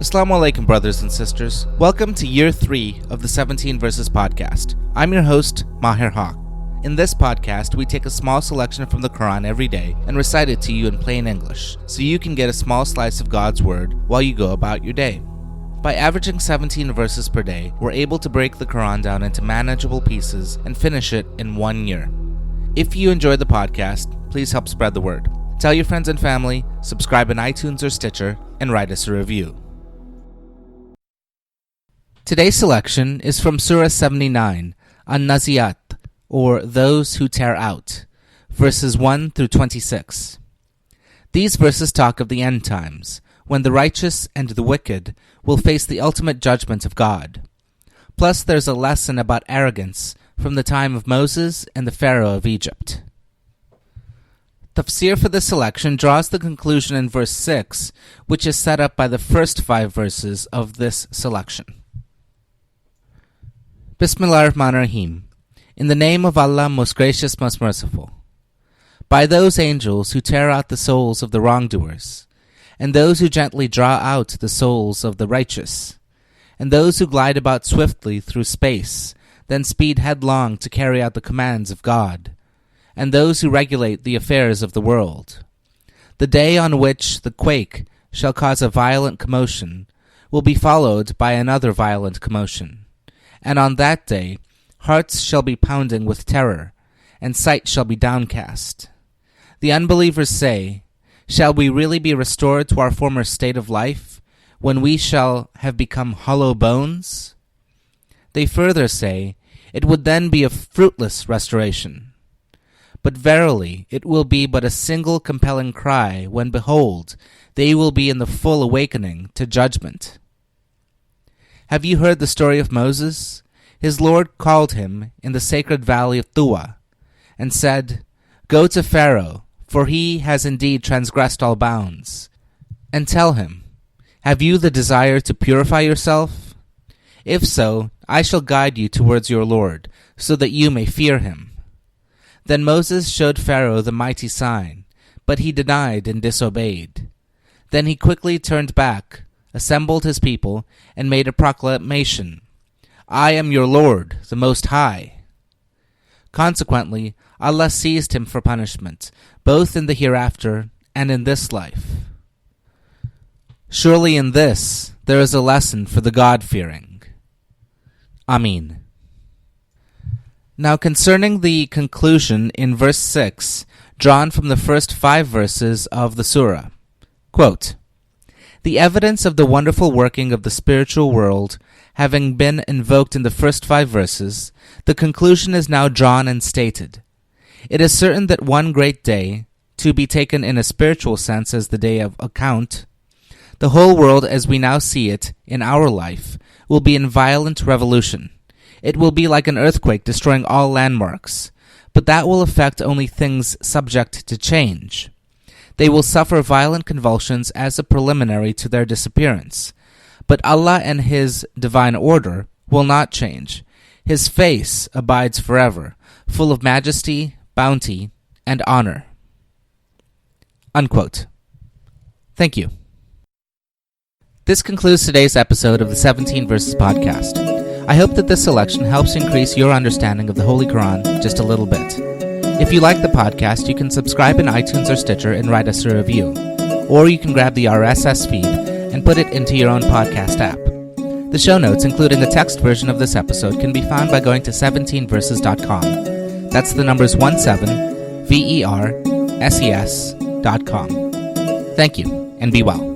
As-salaam wa-alaikum, brothers and sisters. Welcome to Year 3 of the 17 Verses podcast. I'm your host, Maher Haq. In this podcast, we take a small selection from the Quran every day and recite it to you in plain English, so you can get a small slice of God's Word while you go about your day. By averaging 17 verses per day, we're able to break the Quran down into manageable pieces and finish it in 1 year. If you enjoyed the podcast, please help spread the word. Tell your friends and family, subscribe in iTunes or Stitcher, and write us a review. Today's selection is from Surah 79, An-Nazi'at, or Those Who Tear Out, verses 1 through 26. These verses talk of the end times, when the righteous and the wicked will face the ultimate judgment of God. Plus, there's a lesson about arrogance from the time of Moses and the Pharaoh of Egypt. Tafsir for this selection draws the conclusion in verse 6, which is set up by the first 5 verses of this selection. Bismillah ar-Rahman ar-Rahim. In the name of Allah, most gracious, most merciful. By those angels who tear out the souls of the wrongdoers, and those who gently draw out the souls of the righteous, and those who glide about swiftly through space, then speed headlong to carry out the commands of God, and those who regulate the affairs of the world. The day on which the quake shall cause a violent commotion will be followed by another violent commotion. And on that day, hearts shall be pounding with terror, and sight shall be downcast. The unbelievers say, shall we really be restored to our former state of life, when we shall have become hollow bones? They further say, it would then be a fruitless restoration. But verily, it will be but a single compelling cry, when behold, they will be in the full awakening to judgment. Have you heard the story of Moses? His Lord called him in the sacred valley of Tuwa, and said, go to Pharaoh, for he has indeed transgressed all bounds. And tell him, have you the desire to purify yourself? If so, I shall guide you towards your Lord, so that you may fear him. Then Moses showed Pharaoh the mighty sign, but he denied and disobeyed. Then he quickly turned back, assembled his people, and made a proclamation, I am your Lord, the Most High. Consequently, Allah seized him for punishment, both in the hereafter and in this life. Surely in this there is a lesson for the God-fearing. Ameen. Now concerning the conclusion in verse 6, drawn from the first 5 verses of the surah, quote, the evidence of the wonderful working of the spiritual world having been invoked in the first 5 verses, the conclusion is now drawn and stated. It is certain that one great day, to be taken in a spiritual sense as the day of account, the whole world as we now see it in our life will be in violent revolution. It will be like an earthquake destroying all landmarks, but that will affect only things subject to change. They will suffer violent convulsions as a preliminary to their disappearance. But Allah and His divine order will not change. His face abides forever, full of majesty, bounty, and honor. Unquote. Thank you. This concludes today's episode of the 17 Verses podcast. I hope that this selection helps increase your understanding of the Holy Quran just a little bit. If you like the podcast, you can subscribe in iTunes or Stitcher and write us a review. Or you can grab the RSS feed and put it into your own podcast app. The show notes, including a text version of this episode, can be found by going to 17verses.com. That's the numbers 17, VERSES.com. Thank you, and be well.